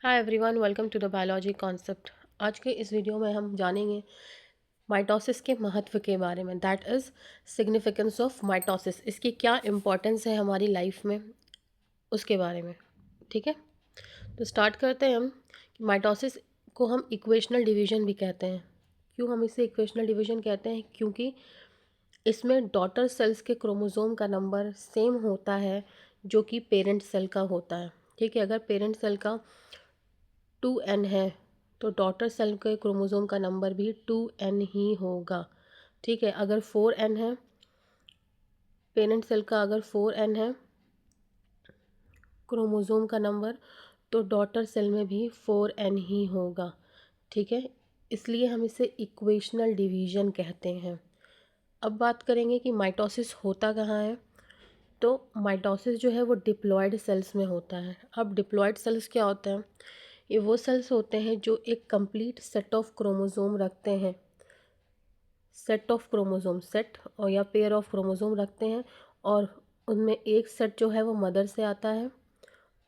Hi everyone, welcome to the biology concept. आज के इस वीडियो में हम जानेंगे माइटोसिस के महत्व के बारे में, that is significance of mitosis. इसकी क्या इम्पोर्टेंस है हमारी लाइफ में, उसके बारे में। ठीक है, तो स्टार्ट करते हैं हम कि माइटोसिस को हम इक्वेशनल डिवीजन भी कहते हैं। क्यों हम इसे इक्वेशनल डिवीजन कहते हैं? क्योंकि इसमें डॉटर सेल्स के क्रोमोसोम का नंबर सेम होता है जो कि पेरेंट सेल का होता है। ठीक है, अगर पेरेंट सेल का 2n है तो डॉटर सेल के क्रोमोसोम का नंबर भी 2n ही होगा। ठीक है, अगर 4n है, पेरेंट सेल का अगर 4n है क्रोमोसोम का नंबर, तो डॉटर सेल में भी 4n ही होगा। ठीक है, इसलिए हम इसे इक्वेशनल डिवीजन कहते हैं। अब बात करेंगे कि माइटोसिस होता कहाँ है। तो माइटोसिस जो है वो डिप्लॉयड सेल्स में होता है। अब डिप्लॉयड सेल्स क्या होते हैं? ये वो सेल्स होते हैं जो एक कंप्लीट सेट ऑफ क्रोमोसोम रखते हैं। सेट ऑफ क्रोमोसोम, सेट और या पेयर ऑफ क्रोमोसोम रखते हैं, और उनमें एक सेट जो है वो मदर से आता है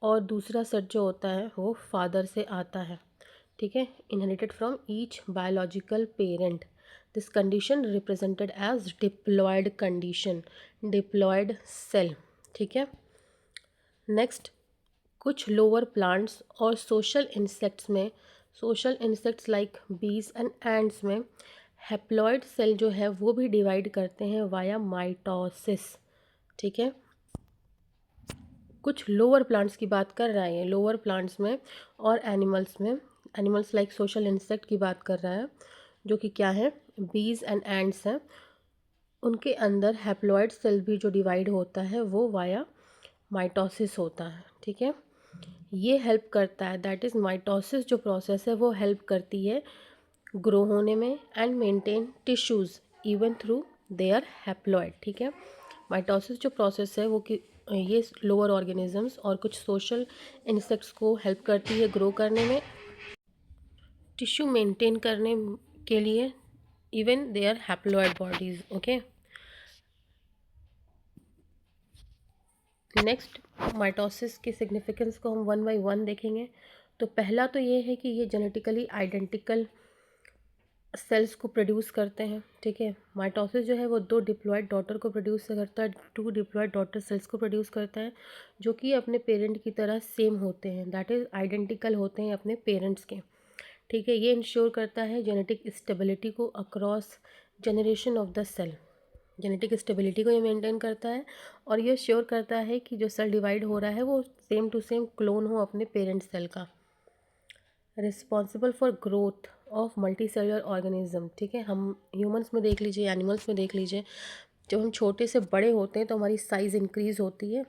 और दूसरा सेट जो होता है वो फादर से आता है। ठीक है, inherited from each biological parent. This condition represented as diploid condition, diploid cell. ठीक है, नेक्स्ट, कुछ लोअर प्लांट्स और सोशल इंसेक्ट्स में, social insects like bees and ants में हैप्लॉइड सेल जो है वो भी डिवाइड करते हैं वाया माइटोसिस। ठीक है, कुछ लोअर प्लांट्स की बात कर रहा है ये, लोअर प्लांट्स में और एनिमल्स में, एनिमल्स लाइक सोशल इंसेक्ट की बात कर रहा है, जो कि क्या है, बीज एंड एंड्स हैं। उनके अंदर हैप्लॉइड सेल भी जो डिवाइड होता है वो वाया माइटोसिस होता है। ठीक है, ये हेल्प करता है, दैट इज़ माइटोसिस जो प्रोसेस है वो हेल्प करती है ग्रो होने में and maintain tissues even through their haploid. ठीक है, माइटोसिस जो प्रोसेस है वो कि ये लोअर ऑर्गेनिजम्स और कुछ सोशल इंसेक्ट्स को हेल्प करती है ग्रो करने में, टिश्यू मेंटेन करने के लिए, even their haploid bodies. Okay, next, mitosis के सिग्निफिकेंस को हम वन बाय वन देखेंगे। तो पहला तो ये है कि ये जेनेटिकली आइडेंटिकल सेल्स को प्रोड्यूस करते हैं। ठीक है, माइटोसिस जो है वो दो डिप्लॉयड डॉटर को प्रोड्यूस करता है, टू डिप्लॉयड डॉटर सेल्स को प्रोड्यूस करता है जो कि अपने पेरेंट की तरह सेम होते हैं, दैट इज़ आइडेंटिकल होते हैं अपने पेरेंट्स के। ठीक है, ये इंश्योर करता है जेनेटिक स्टेबिलिटी को across generation of the cell. Genetic stability को ये मेंटेन करता है और ये श्योर करता है कि जो सेल डिवाइड हो रहा है वो सेम टू सेम क्लोन हो अपने पेरेंट सेल का। Responsible for growth of multi cellular organism. ठीक है, हम ह्यूमंस में देख लीजिए, एनिमल्स में देख लीजिए, जब हम छोटे से बड़े होते हैं तो हमारी साइज़ इंक्रीज़ होती है।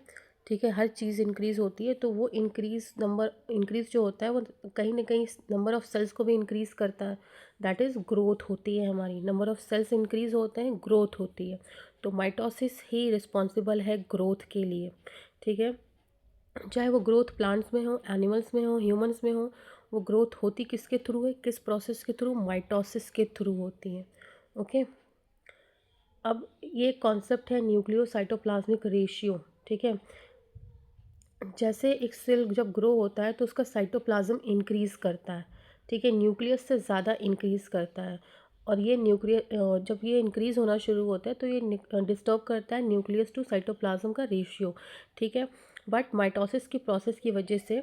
ठीक है, हर चीज़ इंक्रीज़ होती है, तो वो इंक्रीज़ जो होता है वो कहीं ना कहीं नंबर ऑफ़ सेल्स को भी इंक्रीज़ करता है, दैट इज़ ग्रोथ होती है हमारी। नंबर ऑफ़ सेल्स इंक्रीज़ होते हैं, ग्रोथ होती है, तो माइटोसिस ही रिस्पॉन्सिबल है ग्रोथ के लिए। ठीक है, चाहे वो ग्रोथ प्लांट्स में हो, एनिमल्स में हो, ह्यूमंस में हो, वो ग्रोथ होती किसके थ्रू है, किस प्रोसेस के थ्रू, माइटोसिस के थ्रू होती है। ओके, अब ये कॉन्सेप्ट है न्यूक्लियोसाइटोप्लाज्मिक रेशियो। ठीक है, जैसे एक सेल जब ग्रो होता है तो उसका साइटोप्लाज्म इंक्रीज़ करता है। ठीक है, न्यूक्लियस से ज़्यादा इंक्रीज़ करता है, और ये जब ये इंक्रीज़ होना शुरू होता है तो ये डिस्टर्ब करता है न्यूक्लियस टू साइटोप्लाज्म का रेशियो। ठीक है, बट माइटोसिस की प्रोसेस की वजह से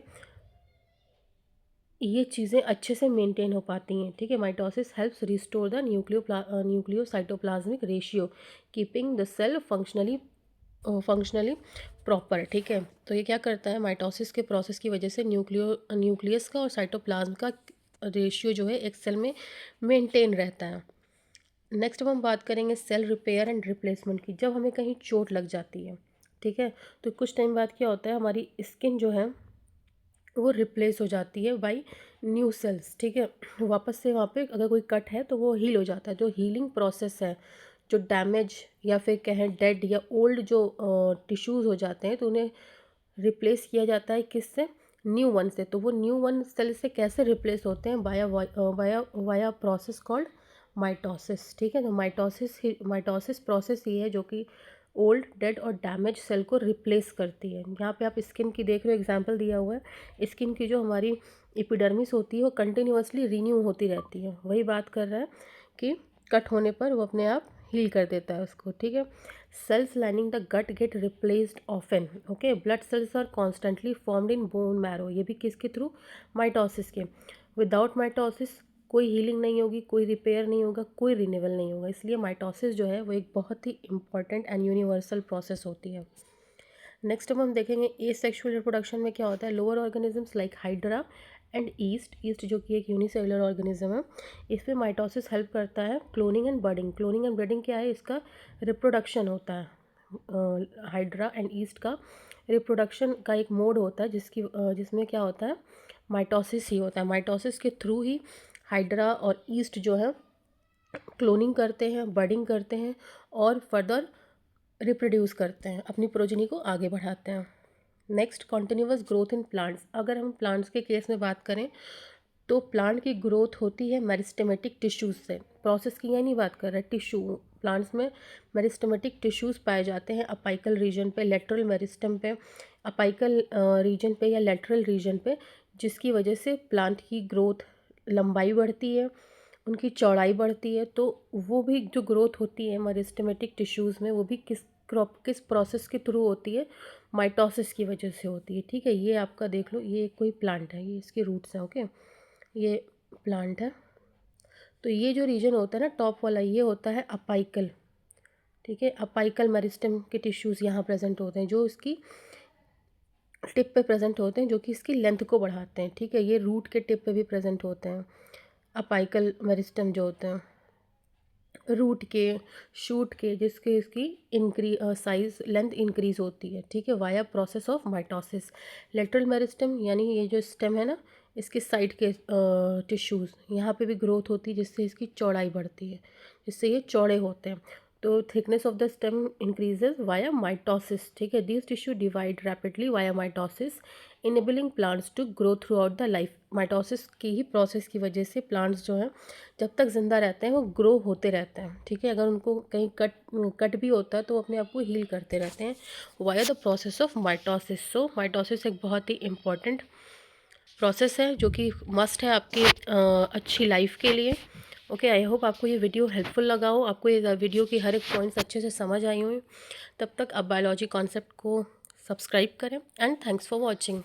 ये चीज़ें अच्छे से मेंटेन हो पाती हैं। ठीक है, mitosis helps restore the nucleocytoplasmic ratio, keeping the cell functionally proper. ठीक है, तो ये क्या करता है, माइटोसिस के प्रोसेस की वजह से न्यूक्लियस का और साइटोप्लाज्म का रेशियो जो है एक सेल में मेंटेन रहता है। नेक्स्ट अब हम बात करेंगे सेल रिपेयर एंड रिप्लेसमेंट की। जब हमें कहीं चोट लग जाती है, ठीक है, तो कुछ टाइम बाद क्या होता है, हमारी स्किन जो है वो रिप्लेस हो जाती है बाय न्यू सेल्स। ठीक है, वापस से वहाँ पे अगर कोई कट है तो वो हील हो जाता है। जो हीलिंग प्रोसेस है, जो डैमेज या फिर कहें डेड या ओल्ड जो टिश्यूज़ हो जाते हैं तो उन्हें रिप्लेस किया जाता है किससे, न्यू वन से। तो वो न्यू वन सेल से कैसे रिप्लेस होते हैं, via via via process called mitosis. ठीक है, तो माइटोसिस प्रोसेस ये है जो कि ओल्ड, डेड और डैमेज सेल को रिप्लेस करती है। यहाँ पे आप स्किन की देख रहे हो, एग्जांपल दिया हुआ है। स्किन की जो हमारी एपिडर्मिस होती है वो कंटिन्यूअसली रीन्यू होती रहती है। वही बात कर रहा है कि कट होने पर वो अपने आप हील कर देता है उसको, ठीक है। Cells lining the gut get replaced often, okay. Blood cells are constantly formed in bone marrow, ये भी किसके थ्रू, माइटोसिस के। विदाउट माइटोसिस कोई हीलिंग नहीं होगी, कोई रिपेयर नहीं होगा, कोई रिन्यूअल नहीं होगा। इसलिए माइटोसिस जो है वो एक बहुत ही इंपॉर्टेंट एंड यूनिवर्सल प्रोसेस होती है। नेक्स्ट अब हम देखेंगे एसेक्सुअल रिप्रोडक्शन में क्या होता है। Lower organisms like hydra and east जो कि एक यूनिसेलुलर ऑर्गेनिज्म है, इसमें माइटोसिस हेल्प करता है क्लोनिंग एंड बर्डिंग। क्लोनिंग एंड बर्डिंग क्या है, इसका रिप्रोडक्शन होता है। हाइड्रा एंड ईस्ट का रिप्रोडक्शन का एक मोड होता है जिसमें क्या होता है, माइटोसिस ही होता है। माइटोसिस के थ्रू ही हाइड्रा और ईस्ट जो है क्लोनिंग करते हैं, बर्डिंग करते हैं और फर्दर रिप्रोड्यूस करते हैं, अपनी प्रोजनी को आगे बढ़ाते हैं। Next, continuous growth in plants. अगर हम प्लांट्स के केस में बात करें तो प्लांट की ग्रोथ होती है मेरिस्टेमेटिक टिश्यूज़ से। प्रोसेस की यहाँ नहीं बात कर रहे, टिश्यू। प्लांट्स में मेरिस्टेमेटिक टिश्यूज़ पाए जाते हैं अपाइकल रीजन पे, लेटरल मेरिस्टम पे, अपाइकल रीजन पे या लेटरल रीजन पे, जिसकी वजह से प्लांट की ग्रोथ, लंबाई बढ़ती है, उनकी चौड़ाई बढ़ती है। तो वो भी जो ग्रोथ होती है मेरिस्टेमेटिक टिश्यूज़ में, वो भी किस प्रोसेस के थ्रू होती है, माइटोसिस की वजह से होती है, ठीक है। ये आपका देख लो, ये कोई प्लांट है, ये इसके रूट्स हैं, ओके। ये प्लांट है, तो ये जो रीजन होता है ना टॉप वाला, ये होता है अपाइकल, ठीक है। अपाइकल मेरिस्टम के टिश्यूज़ यहाँ प्रेजेंट होते हैं, जो इसकी टिप पे प्रेजेंट होते हैं, जो कि इसकी लेंथ को बढ़ाते हैं, ठीक है। ये रूट के टिप पे भी प्रेजेंट होते हैं अपाइकल मेरिस्टम जो होते हैं, रूट के, शूट के, जिसके इसकी साइज लेंथ इंक्रीज होती है, ठीक है, via process of mitosis. Lateral meristem यानी ये जो स्टेम है ना, इसके साइड के टिश्यूज़, यहाँ पे भी ग्रोथ होती है जिससे इसकी चौड़ाई बढ़ती है, जिससे ये चौड़े होते हैं। तो thickness of the stem increases via mitosis, ठीक है। This tissue divide rapidly via mitosis, enabling plants to grow throughout the life. Mitosis की ही प्रोसेस की वजह से प्लांट्स जो हैं जब तक ज़िंदा रहते हैं वो ग्रो होते रहते हैं, ठीक है। अगर उनको कहीं कट भी होता है तो वो अपने आप को हील करते रहते हैं via the process of mitosis. So mitosis एक बहुत ही इम्पॉर्टेंट प्रोसेस है जो कि मस्ट है आपकी अच्छी लाइफ के लिए, ओके। आई होप आपको ये वीडियो हेल्पफुल लगा हो, आपको ये वीडियो की हर एक पॉइंट्स अच्छे से समझ आई हुई। तब तक आप बायोलॉजी कॉन्सेप्ट को सब्सक्राइब करें एंड थैंक्स फॉर वॉचिंग।